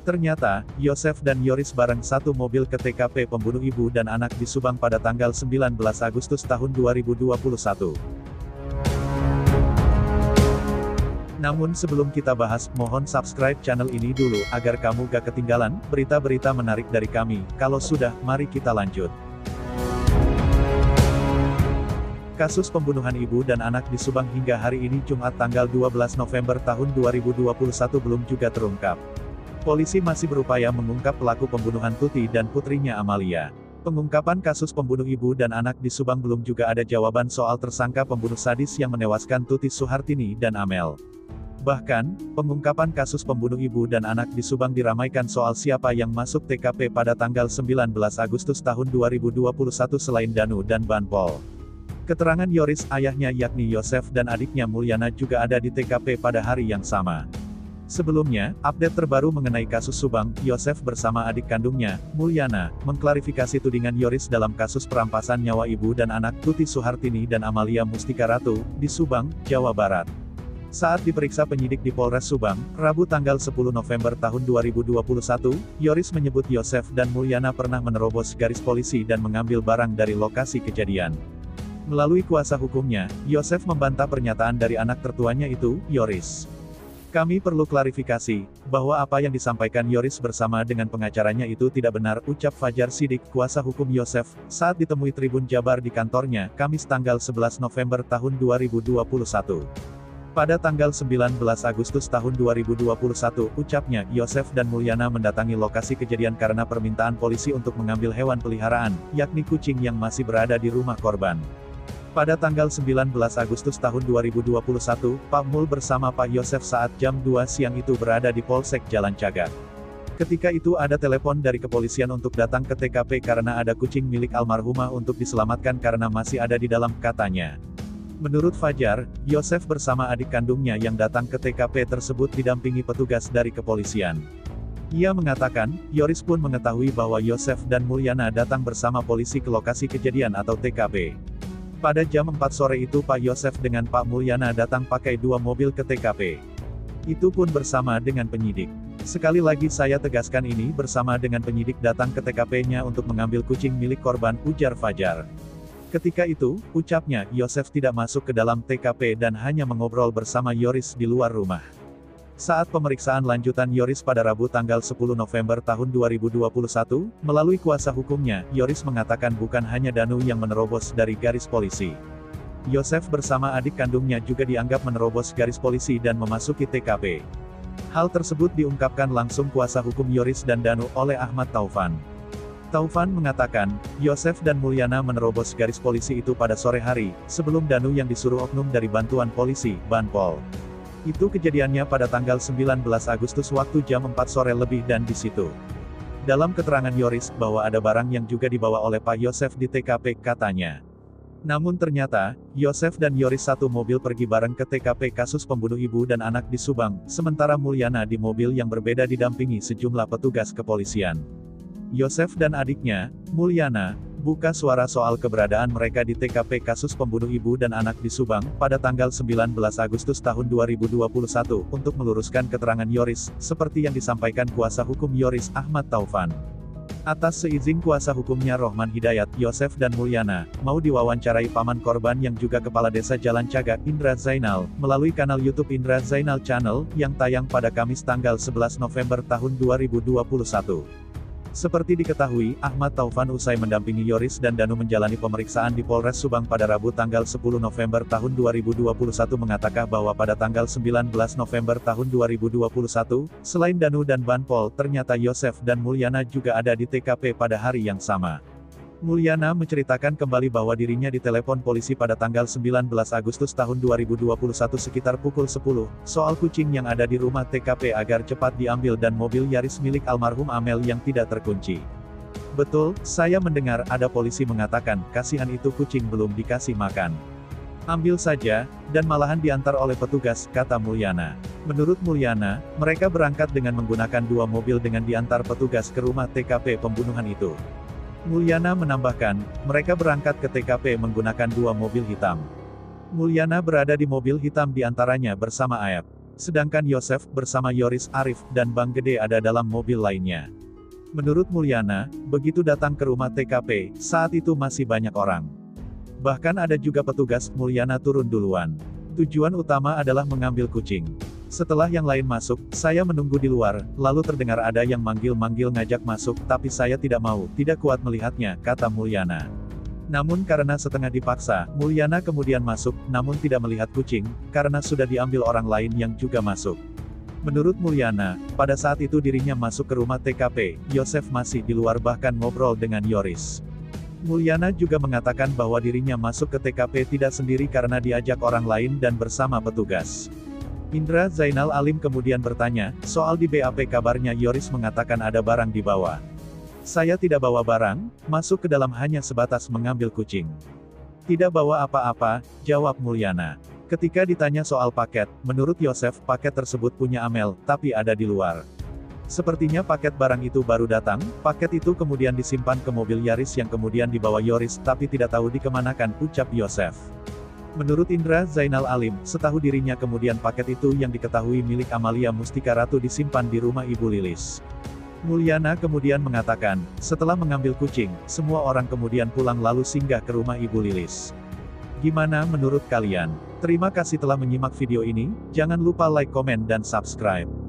Ternyata, Yosef dan Yoris bareng satu mobil ke TKP pembunuh ibu dan anak di Subang pada tanggal 19 Agustus tahun 2021. Namun sebelum kita bahas, mohon subscribe channel ini dulu, agar kamu gak ketinggalan berita-berita menarik dari kami. Kalau sudah, mari kita lanjut. Kasus pembunuhan ibu dan anak di Subang hingga hari ini Jumat tanggal 12 November tahun 2021 belum juga terungkap. Polisi masih berupaya mengungkap pelaku pembunuhan Tuti dan putrinya Amalia. Pengungkapan kasus pembunuh ibu dan anak di Subang belum juga ada jawaban soal tersangka pembunuh sadis yang menewaskan Tuti Suhartini dan Amel. Bahkan, pengungkapan kasus pembunuh ibu dan anak di Subang diramaikan soal siapa yang masuk TKP pada tanggal 19 Agustus tahun 2021 selain Danu dan Banpol. Keterangan Yoris, ayahnya yakni Yosef dan adiknya Mulyana juga ada di TKP pada hari yang sama. Sebelumnya, update terbaru mengenai kasus Subang, Yosef bersama adik kandungnya, Mulyana, mengklarifikasi tudingan Yoris dalam kasus perampasan nyawa ibu dan anak Tuti Suhartini dan Amalia Mustika Ratu, di Subang, Jawa Barat. Saat diperiksa penyidik di Polres Subang, Rabu tanggal 10 November tahun 2021, Yoris menyebut Yosef dan Mulyana pernah menerobos garis polisi dan mengambil barang dari lokasi kejadian. Melalui kuasa hukumnya, Yosef membantah pernyataan dari anak tertuanya itu, Yoris. Kami perlu klarifikasi, bahwa apa yang disampaikan Yoris bersama dengan pengacaranya itu tidak benar, ucap Fajar Sidik, kuasa hukum Yosef, saat ditemui Tribun Jabar di kantornya, Kamis tanggal 11 November tahun 2021. Pada tanggal 19 Agustus tahun 2021, ucapnya, Yosef dan Mulyana mendatangi lokasi kejadian karena permintaan polisi untuk mengambil hewan peliharaan, yakni kucing yang masih berada di rumah korban. Pada tanggal 19 Agustus tahun 2021, Pak Mul bersama Pak Yosef saat jam 2 siang itu berada di Polsek Jalan Cagak. Ketika itu ada telepon dari kepolisian untuk datang ke TKP karena ada kucing milik almarhumah untuk diselamatkan karena masih ada di dalam, katanya. Menurut Fajar, Yosef bersama adik kandungnya yang datang ke TKP tersebut didampingi petugas dari kepolisian. Ia mengatakan, Yoris pun mengetahui bahwa Yosef dan Mulyana datang bersama polisi ke lokasi kejadian atau TKP. Pada jam 4 sore itu Pak Yosef dengan Pak Mulyana datang pakai 2 mobil ke TKP. Itu pun bersama dengan penyidik. Sekali lagi saya tegaskan ini bersama dengan penyidik datang ke TKP-nya untuk mengambil kucing milik korban, ujar Fajar. Ketika itu, ucapnya, Yosef tidak masuk ke dalam TKP dan hanya mengobrol bersama Yoris di luar rumah. Saat pemeriksaan lanjutan Yoris pada Rabu tanggal 10 November tahun 2021, melalui kuasa hukumnya, Yoris mengatakan bukan hanya Danu yang menerobos dari garis polisi. Yosef bersama adik kandungnya juga dianggap menerobos garis polisi dan memasuki TKP. Hal tersebut diungkapkan langsung kuasa hukum Yoris dan Danu oleh Ahmad Taufan. Taufan mengatakan, Yosef dan Mulyana menerobos garis polisi itu pada sore hari, sebelum Danu yang disuruh oknum dari bantuan polisi, Banpol. Itu kejadiannya pada tanggal 19 Agustus waktu jam 4 sore lebih dan di situ. Dalam keterangan Yoris, bahwa ada barang yang juga dibawa oleh Pak Yosef di TKP, katanya. Namun ternyata, Yosef dan Yoris satu mobil pergi bareng ke TKP kasus pembunuh ibu dan anak di Subang, sementara Mulyana di mobil yang berbeda didampingi sejumlah petugas kepolisian. Yosef dan adiknya, Mulyana, buka suara soal keberadaan mereka di TKP kasus pembunuh ibu dan anak di Subang, pada tanggal 19 Agustus tahun 2021, untuk meluruskan keterangan Yoris, seperti yang disampaikan kuasa hukum Yoris, Ahmad Taufan. Atas seizin kuasa hukumnya Rohman Hidayat, Yosef dan Mulyana, mau diwawancarai paman korban yang juga Kepala Desa Jalan Cagak, Indra Zainal, melalui kanal YouTube Indra Zainal Channel, yang tayang pada Kamis tanggal 11 November tahun 2021. Seperti diketahui, Ahmad Taufan usai mendampingi Yoris dan Danu menjalani pemeriksaan di Polres Subang pada Rabu tanggal 10 November tahun 2021 mengatakan bahwa pada tanggal 19 November tahun 2021, selain Danu dan Banpol, ternyata Yosef dan Mulyana juga ada di TKP pada hari yang sama. Mulyana menceritakan kembali bahwa dirinya ditelepon polisi pada tanggal 19 Agustus tahun 2021 sekitar pukul 10, soal kucing yang ada di rumah TKP agar cepat diambil dan mobil Yaris milik almarhum Amel yang tidak terkunci. Betul, saya mendengar ada polisi mengatakan, kasihan itu kucing belum dikasih makan. Ambil saja, dan malahan diantar oleh petugas, kata Mulyana. Menurut Mulyana, mereka berangkat dengan menggunakan 2 mobil dengan diantar petugas ke rumah TKP pembunuhan itu. Mulyana menambahkan, mereka berangkat ke TKP menggunakan 2 mobil hitam. Mulyana berada di mobil hitam diantaranya bersama Ayap. Sedangkan Yosef bersama Yoris, Arif, dan Bang Gede ada dalam mobil lainnya. Menurut Mulyana, begitu datang ke rumah TKP, saat itu masih banyak orang. Bahkan ada juga petugas. Mulyana turun duluan. Tujuan utama adalah mengambil kucing. Setelah yang lain masuk, saya menunggu di luar, lalu terdengar ada yang manggil-manggil ngajak masuk, tapi saya tidak mau, tidak kuat melihatnya, kata Mulyana. Namun karena setengah dipaksa, Mulyana kemudian masuk, namun tidak melihat kucing, karena sudah diambil orang lain yang juga masuk. Menurut Mulyana, pada saat itu dirinya masuk ke rumah TKP, Yosef masih di luar bahkan ngobrol dengan Yoris. Mulyana juga mengatakan bahwa dirinya masuk ke TKP tidak sendiri karena diajak orang lain dan bersama petugas. Indra Zainal Alim kemudian bertanya, soal di BAP kabarnya Yoris mengatakan ada barang dibawa. Saya tidak bawa barang, masuk ke dalam hanya sebatas mengambil kucing. Tidak bawa apa-apa, jawab Mulyana. Ketika ditanya soal paket, menurut Yosef paket tersebut punya Amel, tapi ada di luar. Sepertinya paket barang itu baru datang, paket itu kemudian disimpan ke mobil Yaris yang kemudian dibawa Yoris, tapi tidak tahu dikemanakan, ucap Yosef. Menurut Indra Zainal Alim, setahu dirinya kemudian paket itu yang diketahui milik Amalia Mustika Ratu disimpan di rumah Ibu Lilis. Mulyana kemudian mengatakan, setelah mengambil kucing, semua orang kemudian pulang lalu singgah ke rumah Ibu Lilis. Gimana menurut kalian? Terima kasih telah menyimak video ini, jangan lupa like, komen, dan subscribe.